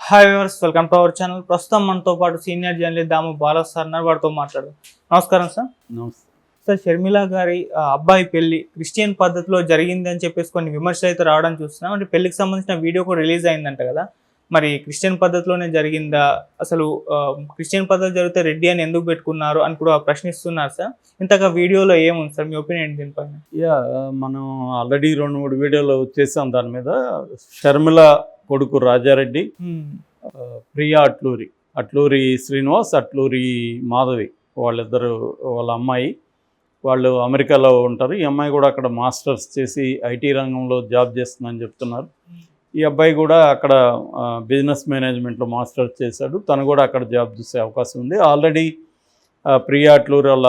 Hi viewers, welcome to our channel. ప్రస్తుతం మనతో పాటు సీనియర్ జర్నలిస్ట్ దాము బాలా సార్ ఉన్నారు. వారితో మాట్లాడదాం. నమస్కారం సార్. నమస్తే. సార్, షర్మిల గారి అబ్బాయి పెళ్లి క్రిస్టియన్ పద్ధతిలో జరిగింది అని చెప్పేసి కొన్ని విమర్శలు అయితే రావడం చూస్తున్నాం. అంటే పెళ్లికి సంబంధించిన వీడియో కూడా రిలీజ్ అయిందంట కదా, మరి క్రిస్టియన్ పద్ధతిలోనే జరిగిందా? అసలు క్రిస్టియన్ పద్ధతి జరిగితే రెడ్డి అని ఎందుకు పెట్టుకున్నారు అని కూడా ప్రశ్నిస్తున్నారు సార్. ఇంతగా వీడియోలో ఏముంది సార్, మీ ఒపీనియన్ దీనిపైన? మనం ఆల్రెడీ 2-3 వీడియోలు చేసాం దాని మీద. షర్మిల కొడుకు రాజారెడ్డి, ప్రియా అట్లూరి శ్రీనివాస్, అట్లూరి మాధవి, వాళ్ళిద్దరు వాళ్ళ అమ్మాయి. వాళ్ళు అమెరికాలో ఉంటారు. ఈ అమ్మాయి కూడా అక్కడ మాస్టర్స్ చేసి ఐటీ రంగంలో జాబ్ చేస్తుందని చెప్తున్నారు. ఈ అబ్బాయి కూడా అక్కడ బిజినెస్ మేనేజ్మెంట్లో మాస్టర్స్ చేశాడు. తను కూడా అక్కడ జాబ్ చేసే అవకాశం ఉంది. ఆల్రెడీ ప్రియా అట్లూరి వాళ్ళ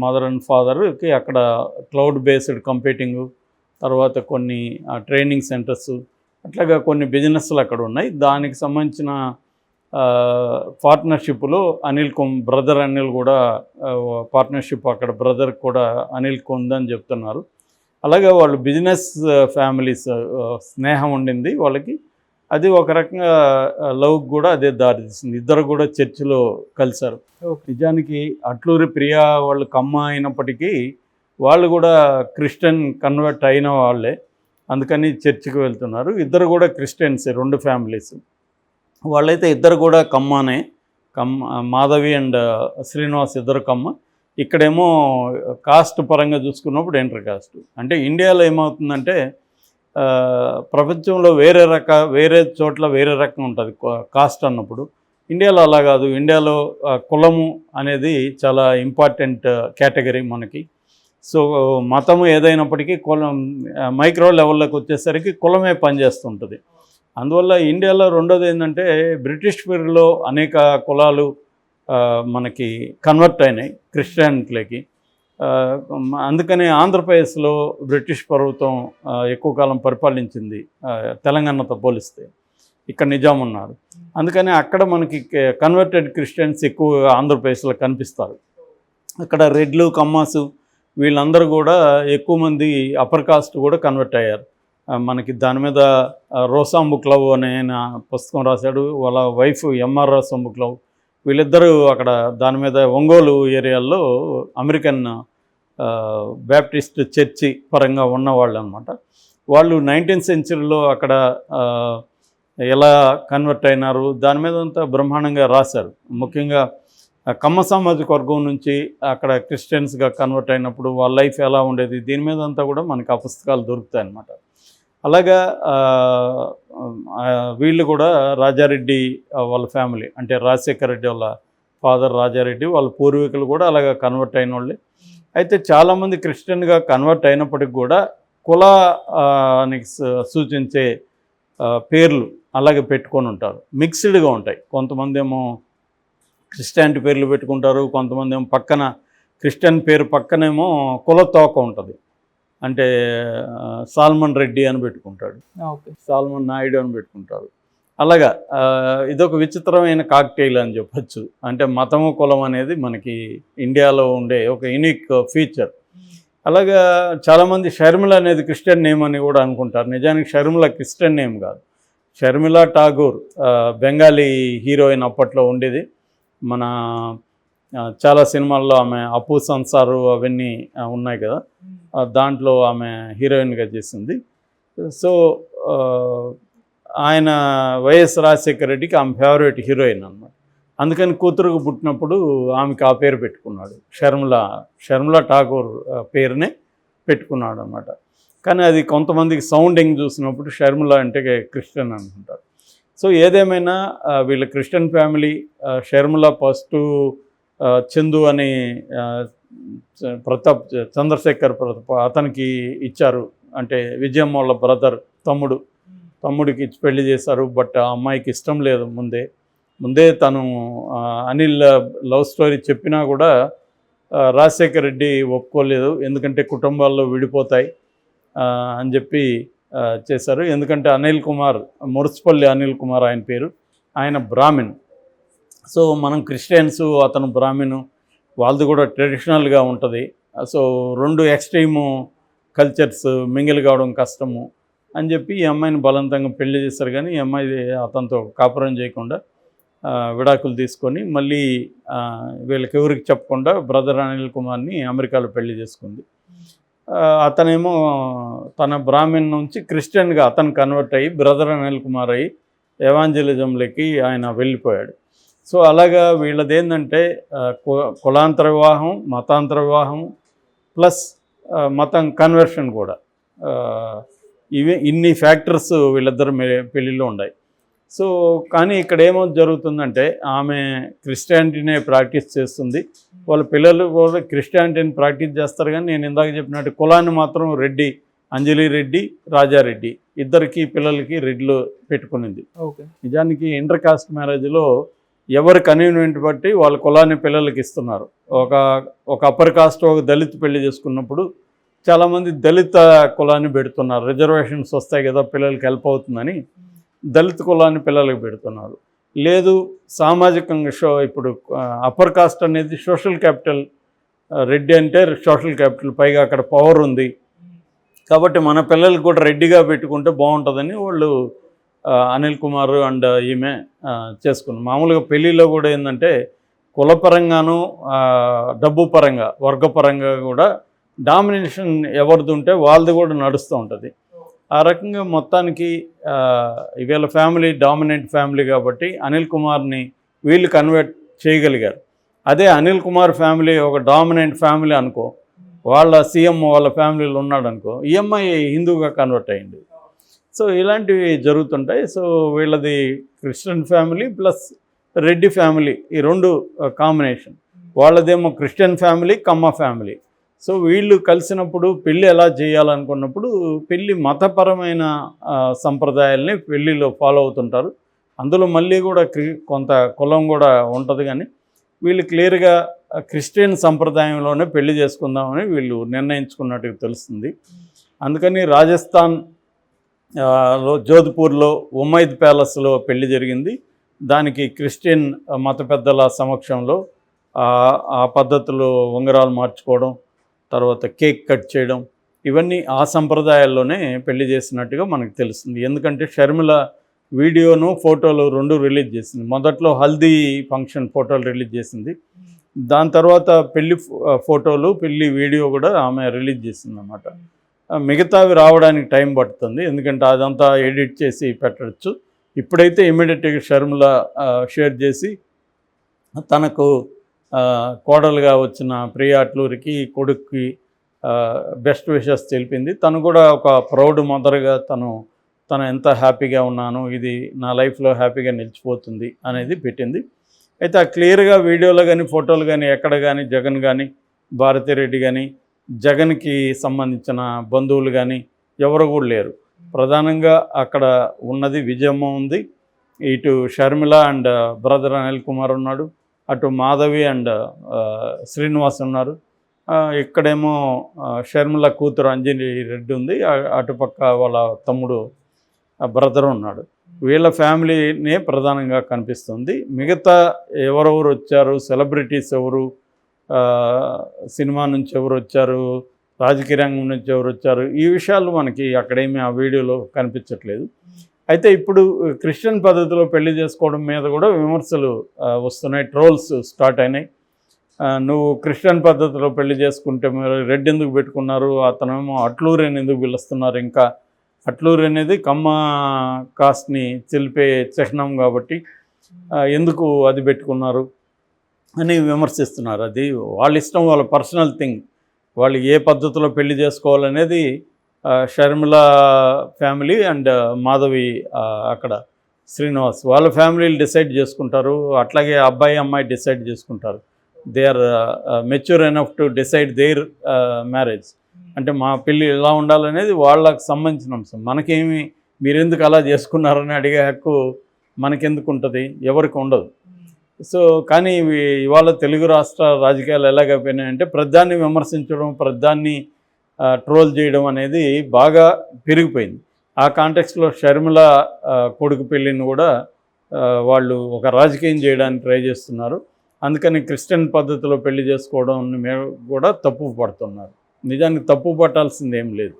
మదర్ అండ్ ఫాదర్కి అక్కడ క్లౌడ్ బేస్డ్ కంప్యూటింగు, తర్వాత కొన్ని ట్రైనింగ్ సెంటర్స్, అట్లాగా కొన్ని బిజినెస్లు అక్కడ ఉన్నాయి. దానికి సంబంధించిన పార్ట్నర్షిప్లో బ్రదర్ అనిల్ కూడా పార్ట్నర్షిప్ అక్కడ బ్రదర్కి కూడా అనిల్కి ఉందని చెప్తున్నారు. అలాగే వాళ్ళు బిజినెస్ ఫ్యామిలీస్ స్నేహం ఉండింది వాళ్ళకి. అది ఒక రకంగా లవ్కి కూడా అదే దారి తీసింది. ఇద్దరు కూడా చర్చిలో కలిశారు. నిజానికి అట్లూరి ప్రియా వాళ్ళు కమ్మ అయినప్పటికీ వాళ్ళు కూడా క్రిస్టియన్ కన్వర్ట్ అయిన వాళ్ళే, అందుకని చర్చికి వెళ్తున్నారు. ఇద్దరు కూడా క్రిస్టియన్సే, 2 ఫ్యామిలీస్. వాళ్ళైతే ఇద్దరు కూడా కమ్మనే, మాధవి అండ్ శ్రీనివాస్ ఇద్దరు కమ్మ. ఇక్కడేమో కాస్ట్ పరంగా చూసుకున్నప్పుడు ఇంటర్ కాస్ట్. అంటే ఇండియాలో ఏమవుతుందంటే ప్రపంచంలో వేరే చోట్ల వేరే రకం ఉంటుంది కాస్ట్ అన్నప్పుడు. ఇండియాలో అలా కాదు. ఇండియాలో కులము అనేది చాలా ఇంపార్టెంట్ కేటగిరీ మనకి. సో మతము ఏదైనప్పటికీ కులం మైక్రో లెవెల్లోకి వచ్చేసరికి కులమే పనిచేస్తుంటుంది. అందువల్ల ఇండియాలో రెండోది ఏంటంటే బ్రిటిష్ పీరియడ్లో అనేక కులాలు మనకి కన్వర్ట్ అయినాయి క్రిస్టియానిటీలోకి. అందుకని ఆంధ్రప్రదేశ్లో బ్రిటిష్ ప్రభుత్వం ఎక్కువ కాలం పరిపాలించింది తెలంగాణతో పోలిస్తే. ఇక్కడ నిజాం ఉన్నారు. అందుకని అక్కడ మనకి కన్వర్టెడ్ క్రిస్టియన్స్ ఎక్కువ ఆంధ్రప్రదేశ్లో కనిపిస్తారు. అక్కడ రెడ్లు, కమ్మాసు వీళ్ళందరూ కూడా ఎక్కువ మంది అప్పర్ కాస్ట్ కూడా కన్వర్ట్ అయ్యారు. మనకి దాని మీద రోసాంబుక్లవ్ అనే ఆయన పుస్తకం రాశాడు. వాళ్ళ వైఫ్ ఎంఆర్ రోసాంబుక్లవ్. వీళ్ళిద్దరూ అక్కడ దాని మీద ఒంగోలు ఏరియాల్లో అమెరికన్ బ్యాప్టిస్ట్ చర్చి పరంగా ఉన్నవాళ్ళు అనమాట. వాళ్ళు 19th సెంచరీలో అక్కడ ఎలా కన్వర్ట్ అయినారు దాని మీద అంతా బ్రహ్మాండంగా రాశారు. ముఖ్యంగా కమ్మ సామాజిక వర్గం నుంచి అక్కడ క్రిస్టియన్స్గా కన్వర్ట్ అయినప్పుడు వాళ్ళ లైఫ్ ఎలా ఉండేది, దీని మీద అంతా కూడా మనకి ఆ పుస్తకాలు దొరుకుతాయి అన్నమాట. అలాగా వీళ్ళు కూడా రాజారెడ్డి వాళ్ళ ఫ్యామిలీ, అంటే రాజశేఖర రెడ్డి వాళ్ళ ఫాదర్ రాజారెడ్డి వాళ్ళ పూర్వీకులు కూడా అలాగా కన్వర్ట్ అయిన వాళ్ళే. అయితే చాలామంది క్రిస్టియన్గా కన్వర్ట్ అయినప్పటికి కూడా కులానికి సూచించే పేర్లు అలాగే పెట్టుకొని ఉంటారు. మిక్స్డ్గా ఉంటాయి. కొంతమంది ఏమో క్రిస్టియానిటీ పేర్లు పెట్టుకుంటారు, కొంతమంది ఏమో పక్కన క్రిస్టియన్ పేరు పక్కనేమో కుల తోక ఉంటుంది. అంటే సాల్మన్ రెడ్డి అని పెట్టుకుంటాడు, సాల్మన్ నాయుడు అని పెట్టుకుంటారు. అలాగా ఇదొక విచిత్రమైన కాక్టైల్ అని చెప్పచ్చు. అంటే మతము కులం అనేది మనకి ఇండియాలో ఉండే ఒక యూనిక్ ఫీచర్. అలాగా చాలామంది షర్మిల అనేది క్రిస్టియన్ నేమ్ అని కూడా అనుకుంటారు. నిజానికి షర్మిల క్రిస్టియన్ నేమ్ కాదు. షర్మిల ఠాగూర్ బెంగాలీ హీరోయిన్ అప్పట్లో ఉండేది. మన చాలా సినిమాల్లో ఆమె అప్పు సంసారు అవన్నీ ఉన్నాయి కదా, దాంట్లో ఆమె హీరోయిన్గా చేసింది. సో ఆయన వైఎస్ రాజశేఖర రెడ్డికి ఆమె ఫేవరెట్ హీరోయిన్ అన్నమాట. అందుకని కూతురుకు పుట్టినప్పుడు ఆమెకు ఆ పేరు పెట్టుకున్నాడు. షర్మిల ఠాగూర్ పేరునే పెట్టుకున్నాడు అన్నమాట. కానీ అది కొంతమందికి సౌండింగ్ చూసినప్పుడు షర్మిల అంటే క్రిస్టియన్ అనుకుంటారు. సో ఏదేమైనా వీళ్ళ Christian family. Sharmila first Chandu అని చంద్రశేఖర్ అతనికి ఇచ్చారు. అంటే విజయమ్మ వాళ్ళ బ్రదర్ తమ్ముడికి ఇచ్చి పెళ్లి చేశారు. బట్ ఆ అమ్మాయికి ఇష్టం లేదు. ముందే తను అనిల్ లవ్ స్టోరీ చెప్పినా కూడా రాజశేఖర రెడ్డి ఒప్పుకోలేదు. ఎందుకంటే కుటుంబాల్లో విడిపోతాయి అని చెప్పి చేశారు. ఎందుకంటే మురుచుపల్లి అనిల్ కుమార్ ఆయన పేరు. ఆయన బ్రాహ్మిన్. సో మనం క్రిస్టియన్స్, అతను బ్రాహ్మిన్, వాళ్ళది కూడా ట్రెడిషనల్గా ఉంటుంది. సో 2 ఎక్స్ట్రీము కల్చర్స్ మింగిల్ కావడం కష్టము. అని చెప్పి ఈ అమ్మాయిని బలవంతంగా పెళ్లి చేస్తారు. కానీ ఈ అమ్మాయి అతనితో కాపురం చేయకుండా విడాకులు తీసుకొని మళ్ళీ వీళ్ళకి ఎవరికి చెప్పకుండా బ్రదర్ అనిల్ కుమార్ని అమెరికాలో పెళ్లి చేసుకుంది. అతనేమో తన బ్రాహ్మణ్ నుంచి క్రిస్టియన్గా అతను కన్వర్ట్ అయ్యి బ్రదర్ అనిల్ కుమార్ అయ్యి ఎవాంజలిజంలోకి ఆయన వెళ్ళిపోయాడు. సో అలాగా వీళ్ళది ఏంటంటే కులాంతర వివాహం, మతాంతర వివాహం ప్లస్ మతం కన్వర్షన్ కూడా, ఇన్ని ఫ్యాక్టర్స్ వీళ్ళిద్దరు పెళ్ళిలో ఉన్నాయి. సో కానీ ఇక్కడ ఏమో జరుగుతుందంటే ఆమె క్రిస్టియానిటీనే ప్రాక్టీస్ చేస్తుంది, వాళ్ళ పిల్లలు కూడా క్రిస్టియానిటీని ప్రాక్టీస్ చేస్తారు. కానీ నేను ఇందాక చెప్పినట్టు కులాన్ని మాత్రం రెడ్డి, అంజలి రెడ్డి, రాజారెడ్డి ఇద్దరికి పిల్లలకి రెడ్లు పెట్టుకునింది. నిజానికి ఇంటర్ కాస్ట్ మ్యారేజ్లో ఎవరు కన్వీనియంట్ బట్టి వాళ్ళ కులాన్ని పిల్లలకి ఇస్తున్నారు. ఒక అప్పర్ కాస్ట్ ఒక దళిత్ పెళ్లి చేసుకున్నప్పుడు చాలామంది దళిత కులాన్ని పెడుతున్నారు, రిజర్వేషన్స్ వస్తాయి కదా పిల్లలకి హెల్ప్ అవుతుందని దళిత కులాన్ని పిల్లలకి పెడుతున్నారు. లేదు సామాజికంగా ఇప్పుడు అప్పర్ కాస్ట్ అనేది సోషల్ క్యాపిటల్, రెడ్డి అంటే సోషల్ క్యాపిటల్, పైగా అక్కడ పవర్ ఉంది కాబట్టి మన పిల్లలకి కూడా రెడ్డిగా పెట్టుకుంటే బాగుంటుందని వాళ్ళు అనిల్ కుమార్ అండ్ ఈమె చేసుకున్నారు. మామూలుగా పెళ్ళిలో కూడా ఏంటంటే కులపరంగాను డబ్బు పరంగా వర్గపరంగా కూడా డామినేషన్ ఎవరిది ఉంటే వాళ్ళది కూడా నడుస్తూ ఉంటుంది. ఆ రకంగా మొత్తానికి వీళ్ళ ఫ్యామిలీ డామినెంట్ ఫ్యామిలీ కాబట్టి అనిల్ కుమార్ని వీళ్ళు కన్వర్ట్ చేయగలిగారు. అదే అనిల్ కుమార్ ఫ్యామిలీ ఒక డామినెంట్ ఫ్యామిలీ అనుకో, వాళ్ళ సీఎం వాళ్ళ ఫ్యామిలీలో ఉన్నాడు అనుకో, ఈ అమ్మాయి హిందూగా కన్వర్ట్ అయ్యింది. సో ఇలాంటివి జరుగుతుంటాయి. సో వీళ్ళది Christian family plus Reddy family, ఈ రెండు కాంబినేషన్. వాళ్ళదేమో క్రిస్టియన్ ఫ్యామిలీ కమ్మ ఫ్యామిలీ. సో వీళ్ళు కలిసినప్పుడు పెళ్ళి ఎలా చేయాలనుకున్నప్పుడు పెళ్ళి మతపరమైన సంప్రదాయాల్ని పెళ్ళిలో ఫాలో అవుతుంటారు. అందులో మళ్ళీ కూడా కొంత కులం కూడా ఉంటుంది. కానీ వీళ్ళు క్లియర్గా క్రిస్టియన్ సంప్రదాయంలోనే పెళ్లి చేసుకుందామని వీళ్ళు నిర్ణయించుకున్నట్టుగా తెలుస్తుంది. అందుకని రాజస్థాన్ జోధ్పూర్లో ఉమైద్ ప్యాలెస్లో పెళ్లి జరిగింది. దానికి క్రిస్టియన్ మత పెద్దల సమక్షంలో ఆ పద్ధతిలో ఉంగరాలు మార్చుకోవడం, తర్వాత కేక్ కట్ చేయడం, ఇవన్నీ ఆ సంప్రదాయాల్లోనే పెళ్లి చేసినట్టుగా మనకు తెలుస్తుంది. ఎందుకంటే షర్మిల వీడియోను ఫోటోలు రెండు రిలీజ్ చేసింది. మొదట్లో హల్దీ ఫంక్షన్ ఫోటోలు రిలీజ్ చేసింది, దాని తర్వాత పెళ్లి ఫోటోలు పెళ్లి వీడియో కూడా ఆమె రిలీజ్ చేసింది అన్నమాట. మిగతావి రావడానికి టైం పడుతుంది, ఎందుకంటే అదంతా ఎడిట్ చేసి పెట్టచ్చు. ఇప్పుడైతే ఇమీడియట్గా షర్మిల షేర్ చేసి తనకు కోడలుగా వచ్చిన ప్రియా అట్లూరికి కొడుక్కి బెస్ట్ విషెస్ తెలిపింది. తను కూడా ఒక ప్రౌడ్ మదర్గా తను ఎంత హ్యాపీగా ఉన్నాను, ఇది నా లైఫ్లో హ్యాపీగా నిలిచిపోతుంది అనేది పెట్టింది. అయితే ఆ క్లియర్గా వీడియోలో కానీ ఫోటోలు కానీ ఎక్కడ కానీ జగన్ కానీ భారతిరెడ్డి కానీ జగన్కి సంబంధించిన బంధువులు కానీ ఎవరు కూడా లేరు. ప్రధానంగా అక్కడ ఉన్నది విజయమ్మ ఉంది, ఇటు షర్మిల అండ్ బ్రదర్ అనిల్ కుమార్ ఉన్నాడు, అటు మాధవి అండ్ శ్రీనివాస్ ఉన్నారు, ఇక్కడేమో షర్మిల కూతురు అంజలి రెడ్డి ఉంది, అటుపక్క వాళ్ళ తమ్ముడు బ్రదర్ ఉన్నాడు. వీళ్ళ ఫ్యామిలీనే ప్రధానంగా కనిపిస్తుంది. మిగతా ఎవరెవరు వచ్చారు, సెలబ్రిటీస్ ఎవరు, సినిమా నుంచి ఎవరు వచ్చారు, రాజకీయ రంగం నుంచి ఎవరు వచ్చారు, ఈ విషయాలు మనకి అక్కడేమీ ఆ వీడియోలో కనిపించట్లేదు. అయితే ఇప్పుడు క్రిస్టియన్ పద్ధతిలో పెళ్లి చేసుకోవడం మీద కూడా విమర్శలు వస్తున్నాయి, ట్రోల్స్ స్టార్ట్ అయినాయి. నువ్వు క్రిస్టియన్ పద్ధతిలో పెళ్లి చేసుకుంటే మీరు రెడ్ ఎందుకు పెట్టుకున్నారు, అతనేమో అట్లూరి అని ఎందుకు పిలుస్తున్నారు, ఇంకా అట్లూరి అనేది కమ్మ కాస్ట్ని తెలిపే చిహ్నం కాబట్టి ఎందుకు అది పెట్టుకున్నారు అని విమర్శిస్తున్నారు. అది వాళ్ళ ఇష్టం, వాళ్ళ పర్సనల్ థింగ్, వాళ్ళు ఏ పద్ధతిలో పెళ్లి చేసుకోవాలనేది షర్మిల ఫ్యామిలీ అండ్ మాధవి అక్కడ శ్రీనివాస్ వాళ్ళ ఫ్యామిలీలు డిసైడ్ చేసుకుంటారు. అట్లాగే అబ్బాయి అమ్మాయి డిసైడ్ చేసుకుంటారు. They are mature enough to decide their marriage. అంటే మా పెళ్ళి ఎలా ఉండాలనేది వాళ్ళకి సంబంధించిన అంశం. మనకేమి మీరెందుకు అలా చేసుకున్నారని అడిగే హక్కు మనకెందుకు ఉంటుంది, ఎవరికి ఉండదు. సో కానీ ఇవాళ తెలుగు రాష్ట్ర రాజకీయాలు ఎలాగైపోయినాయంటే ప్రధాన్ని విమర్శించడం, ప్రధాన్ని ట్రోల్ చేయడం అనేది బాగా పెరిగిపోయింది. ఆ కాంటెక్స్లో షర్మిల కొడుకు పెళ్ళిని కూడా వాళ్ళు ఒక రాజకీయం చేయడానికి ట్రై చేస్తున్నారు. అందుకని క్రిస్టియన్ పద్ధతిలో పెళ్లి చేసుకోవడం కూడా తప్పు పడుతున్నారు. నిజానికి తప్పు పట్టాల్సింది ఏం లేదు.